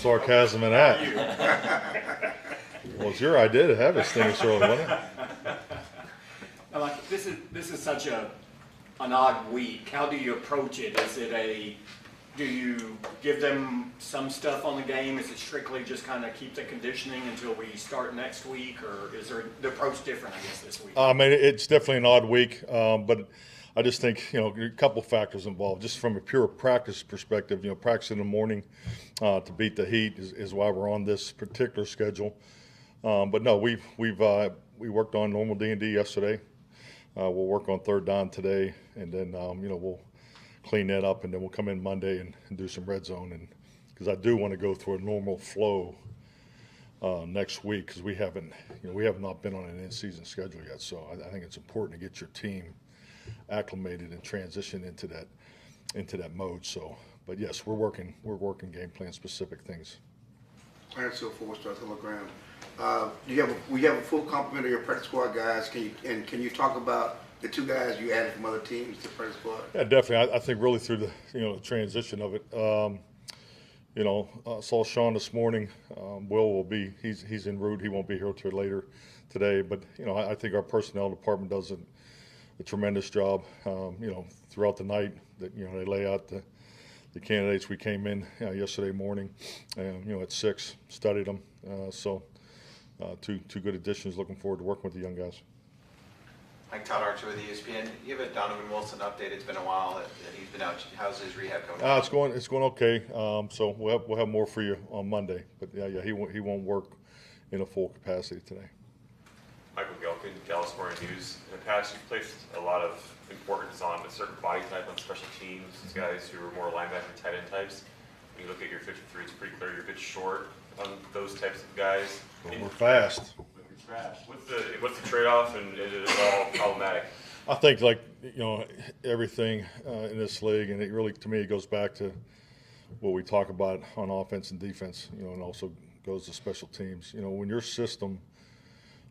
sarcasm in that. Well, it's your idea to have this thing so early, wasn't it? Like this is such an odd week. How do you approach it? Do you give them some stuff on the game? Is it strictly just kind of keep the conditioning until we start next week, or is there the approach different, I guess, this week? I mean, it's definitely an odd week, but I just think, a couple factors involved. Just from a pure practice perspective, practice in the morning to beat the heat is why we're on this particular schedule. But no, we worked on normal D&D yesterday. We'll work on third down today, and then we'll clean that up, and then we'll come in Monday and do some red zone. And because I do want to go through a normal flow next week, because we have not been on an in-season schedule yet. So I think it's important to get your team acclimated and transition into that mode. So, but yes, we're working game plan specific things. All right, so four-star telegram. We have a full complement of your practice squad guys. Can you talk about the two guys you added from other teams to practice squad? Yeah, definitely. I think really through the transition of it. Saw Sean this morning. Will be he's en route. He won't be here till later today. But I think our personnel department does a tremendous job. Throughout the night that they lay out the candidates. We came in yesterday morning, at 6, studied them. Two good additions. Looking forward to working with the young guys. Mike, Todd Archer with ESPN. Give a Donovan Wilson update. It's been a while that he's been out. How's his rehab going? It's going okay. So we'll have more for you on Monday. But yeah, he won't work in a full capacity today. Michael Gelkin, Dallas Morning News. In the past, you've placed a lot of importance on a certain body type on special teams. These guys who are more linebacker, tight end types. When you look at your 53, it's pretty clear you're a bit short on those types of guys. We're fast. What's the trade-off, and is it all problematic? I think everything in this league, and it really, to me, it goes back to what we talk about on offense and defense, and also goes to special teams. When your system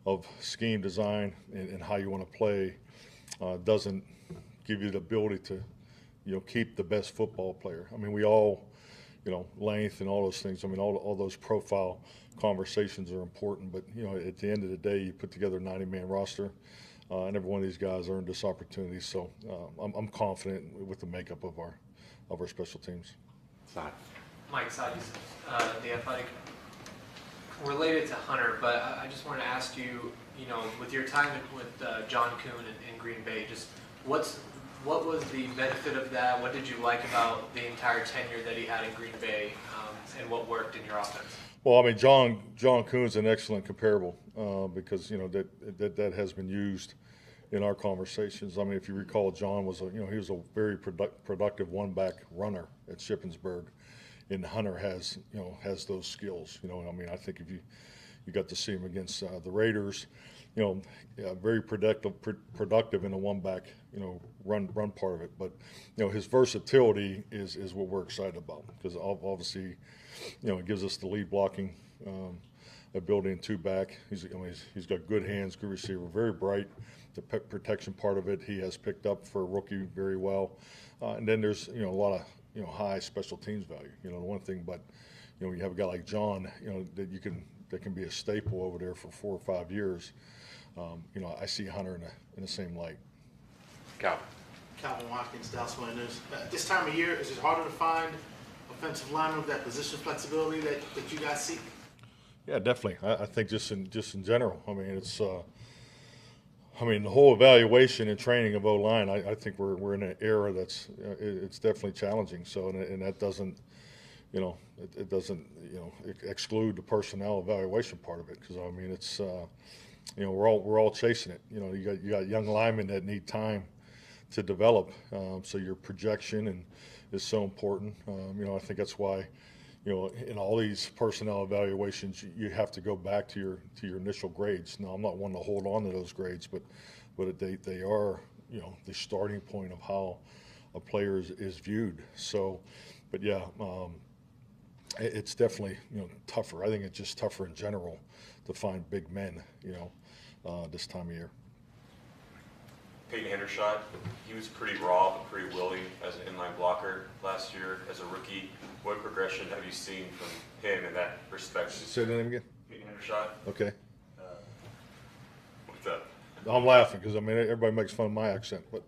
of scheme design and how you want to play doesn't give you the ability to, keep the best football player. I mean, we all, length and all those things. I mean, all those profile conversations are important, but at the end of the day, you put together a 90-man roster, and every one of these guys earned this opportunity. So I'm confident with the makeup of our special teams. Mike Sadi, The Athletic. Related to Hunter, but I just want to ask you, with your time with John Kuhn in Green Bay, just what was the benefit of that? What did you like about the entire tenure that he had in Green Bay, and what worked in your offense? Well, I mean, John Kuhn's an excellent comparable because that has been used in our conversations. I mean, if you recall, John was he was a very productive one-back runner at Shippensburg, and Hunter has those skills. I mean, I think if you got to see him against the Raiders, very productive in a one-back run part of it. But his versatility is what we're excited about, because obviously it gives us the lead blocking ability in two-back. He's got good hands, good receiver, very bright. The protection part of it he has picked up for a rookie very well. And then there's a lot of high special teams value. The one thing, but when you have a guy like John, that can be a staple over there for 4 or 5 years. I see Hunter in the same light. Calvin Watkins, Dallas Morning News. This time of year, is it harder to find offensive linemen with that position flexibility that you guys seek? Yeah, definitely. I think just in general. I mean, it's the whole evaluation and training of O-line. I think we're in an era that's it's definitely challenging. So and that doesn't it doesn't exclude the personnel evaluation part of it, because I mean it's we're all chasing it. You got young linemen that need time to develop. So your projection is so important. I think that's why in all these personnel evaluations, you have to go back to your initial grades. Now, I'm not one to hold on to those grades, but they are the starting point of how a player is viewed. So, but yeah, it's definitely tougher. I think it's just tougher in general to find big men this time of year. Peyton Hendershot, he was pretty raw but pretty willing as an inline blocker last year as a rookie. What progression have you seen from him in that respect? Say the name again. Peyton Hendershot, Okay. what's up? I'm laughing because, I mean, everybody makes fun of my accent, but,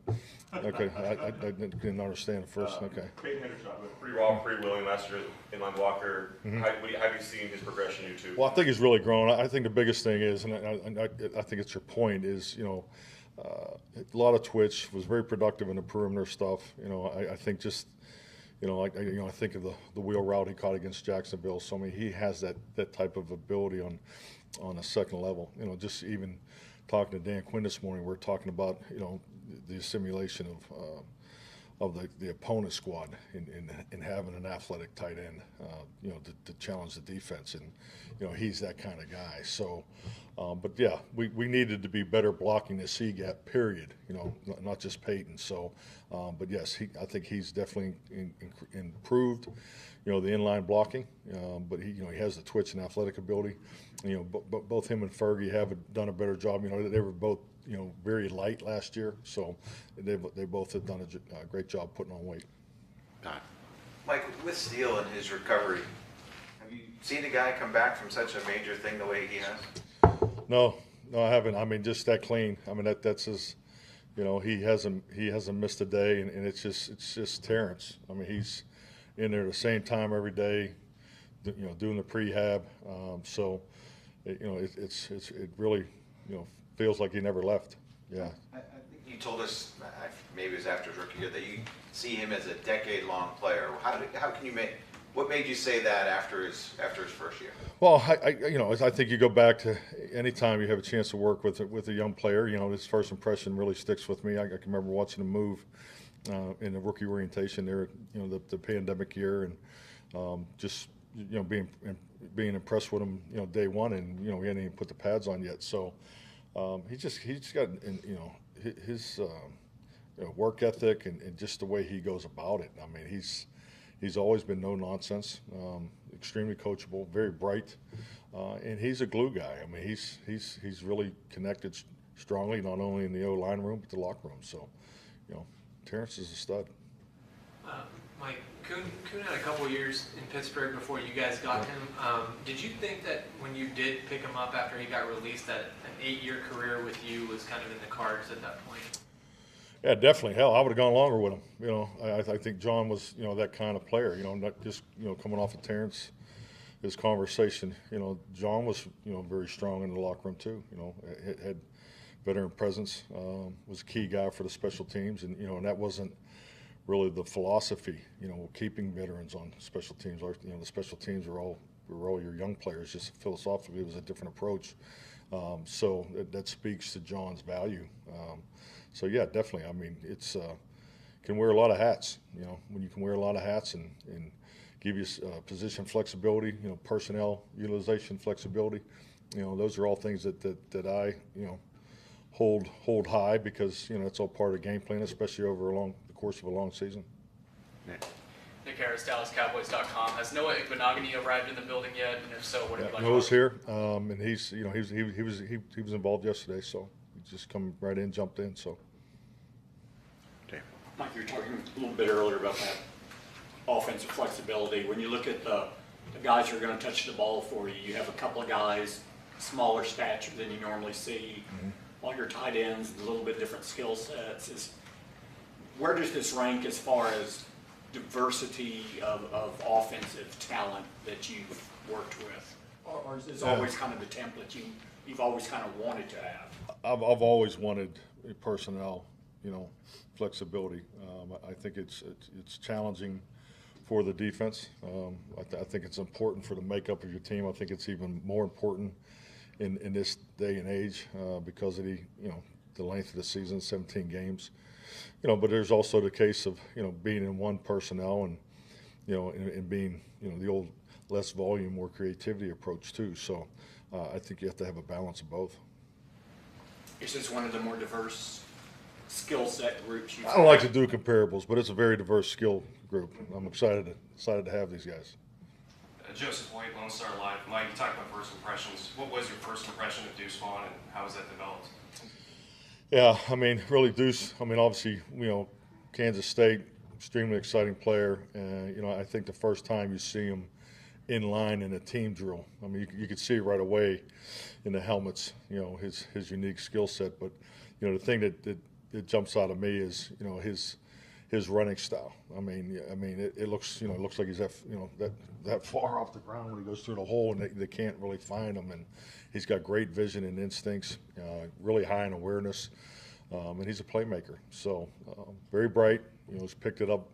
okay, I didn't understand at first, okay. Peyton Hendershot was pretty raw, pretty willing last year as an inline blocker. How have you seen his progression, you two? Well, I think he's really grown. I think the biggest thing is, and I think it's your point, is, you know, a lot of twitch, was very productive in the perimeter stuff. You know, I think just, you know, I think of the wheel route he caught against Jacksonville. So, I mean, he has that type of ability on a second level. You know, just even talking to Dan Quinn this morning, we're talking about, you know, the assimilation of the opponent squad in having an athletic tight end, you know, to challenge the defense, and you know, he's that kind of guy. So, but yeah, we needed to be better blocking the C gap. Period. You know, not just Peyton. So, but yes, I think he's definitely improved. You know, the inline blocking, but he has the twitch and athletic ability. You know, both him and Fergie have done a better job. You know, they were both, you know, very light last year, so they both have done a great job putting on weight. Mike, with Steele and his recovery, have you seen a guy come back from such a major thing the way he has? No, I haven't. I mean, just that clean. I mean, that's his. You know, he hasn't missed a day, and it's just Terrence. I mean, he's in there the same time every day, you know, doing the prehab. So, you know, it really, you know, feels like he never left. Yeah. I think you told us, maybe it was after his rookie year, that you see him as a decade-long player. How can you what made you say that after his first year? Well, I think you go back to any time you have a chance to work with a young player. You know, his first impression really sticks with me. I can remember watching him move in the rookie orientation there, you know, the pandemic year, and just, you know, being impressed with him, you know, day one, and you know, he hadn't even put the pads on yet. So he just got, you know, his you know, work ethic and just the way he goes about it. I mean, he's always been no nonsense, extremely coachable, very bright, and he's a glue guy. I mean, he's really connected strongly, not only in the O-line room but the locker room. So, you know, Terrence is a stud. Mike, Kuhn had a couple years in Pittsburgh before you guys got him. Did you think that when you did pick him up after he got released, that an 8-year career with you was kind of in the cards at that point? Yeah, definitely. Hell, I would have gone longer with him. You know, I think John was, you know, that kind of player. You know, not just, you know, coming off of Terrence, his conversation. You know, John was, you know, very strong in the locker room too. You know, had veteran presence, was a key guy for the special teams, and you know, and that wasn't really the philosophy. You know, keeping veterans on special teams. You know, the special teams were all your young players. Just philosophically, it was a different approach. So that speaks to John's value. So yeah, definitely. I mean, it's can wear a lot of hats. You know, when you can wear a lot of hats and give you position flexibility, you know, personnel utilization flexibility. You know, those are all things that I, you know, hold high, because you know it's all part of the game plan, especially over the course of a long season. Nick Harris, DallasCowboys.com. Has Noah Igbenogany arrived in the building yet? And if so, what have you like? Noah's here, and he's, you know, he was involved yesterday, so he just come right in, jumped in. So, Mike, you were talking a little bit earlier about that offensive flexibility. When you look at the guys who are going to touch the ball for you, you have a couple of guys smaller stature than you normally see. All your tight ends, a little bit different skill sets. Where does this rank as far as diversity of offensive talent that you've worked with? Or is this always kind of the template you've always kind of wanted to have? I've always wanted personnel, you know, flexibility. I think it's challenging for the defense. I think it's important for the makeup of your team. I think it's even more important in this day and age because of the length of the season, 17 games. You know, but there's also the case of, you know, being in one personnel and, you know, and being, you know, the old less volume, more creativity approach too. So I think you have to have a balance of both. Is this one of the more diverse skill set groups you've I don't like to do comparables, but it's a very diverse skill group. I'm excited to have these guys. Joseph White, Lone Star Live. Mike, you talked about first impressions. What was your first impression of Deuce Vaughn, and how has that developed? Yeah, I mean, really Deuce, I mean, obviously, Kansas State, extremely exciting player. I think the first time you see him in line in a team drill, I mean, you could see it right away in the helmets, his unique skill set. But, the thing that jumps out of me is, his running style. I mean, it looks, it looks like he's that far off the ground when he goes through the hole, and they can't really find him. And he's got great vision and instincts, really high in awareness, and he's a playmaker. So very bright. He's picked it up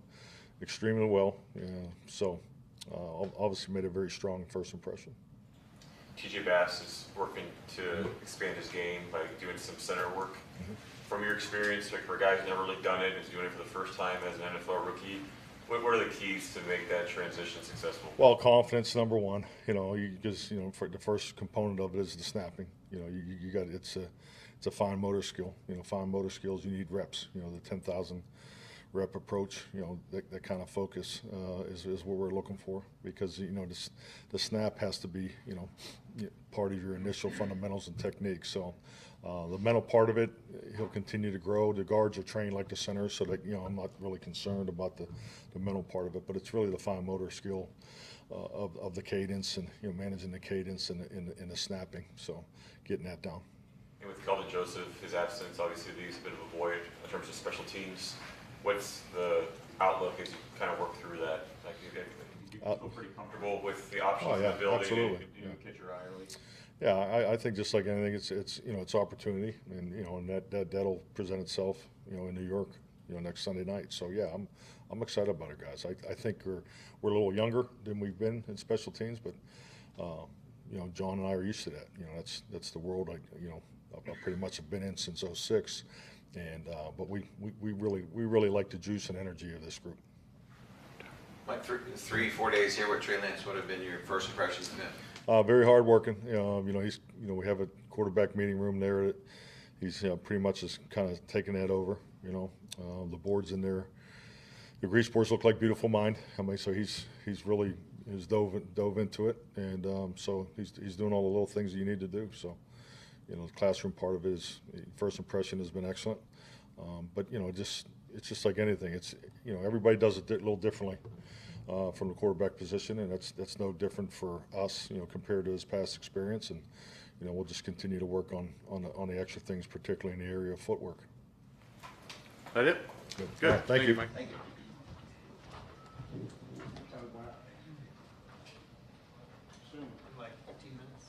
extremely well. Obviously made a very strong first impression. TJ Bass is working to expand his game by doing some center work. From your experience, like for a guy who's never really done it, who's doing it for the first time as an NFL rookie, what are the keys to make that transition successful? Well, confidence, number one. For the first component of it is the snapping. You got it's a fine motor skill. Fine motor skills. You need reps. The 10,000 rep approach. That kind of focus is what we're looking for, because the snap has to be part of your initial fundamentals and techniques. So the mental part of it, he'll continue to grow. The guards are trained like the centers, so that I'm not really concerned about the mental part of it. But it's really the fine motor skill of the cadence, and managing the cadence and the snapping. So getting that down. And with Keldon Joseph, his absence obviously leaves a bit of a void in terms of special teams. What's the outlook as you kind of work through that? Like you feel pretty comfortable with the options in the building? Absolutely. Catch your eye early. Yeah, I think just like anything, it's opportunity, and that'll present itself, in New York, next Sunday night. So yeah, I'm excited about it, guys. I think we're a little younger than we've been in special teams, but John and I are used to that. That's the world I pretty much have been in since '06, but we really like the juice and energy of this group. Mike, 3-4 days here with Trey Lance, what have been your first impressions of him? Very hardworking. He's we have a quarterback meeting room there. He's pretty much just kind of taking that over. The boards in there, the grease boards look like beautiful mind. I mean, so he's really dove into it, and so he's doing all the little things that you need to do. So the classroom part of it is, first impression has been excellent. But it's just like anything. It's everybody does it a little differently. From the quarterback position, and that's no different for us, compared to his past experience. And we'll just continue to work on the extra things, particularly in the area of footwork. That it? Good. Right, thank you. Mike. Thank you. Like 15 minutes.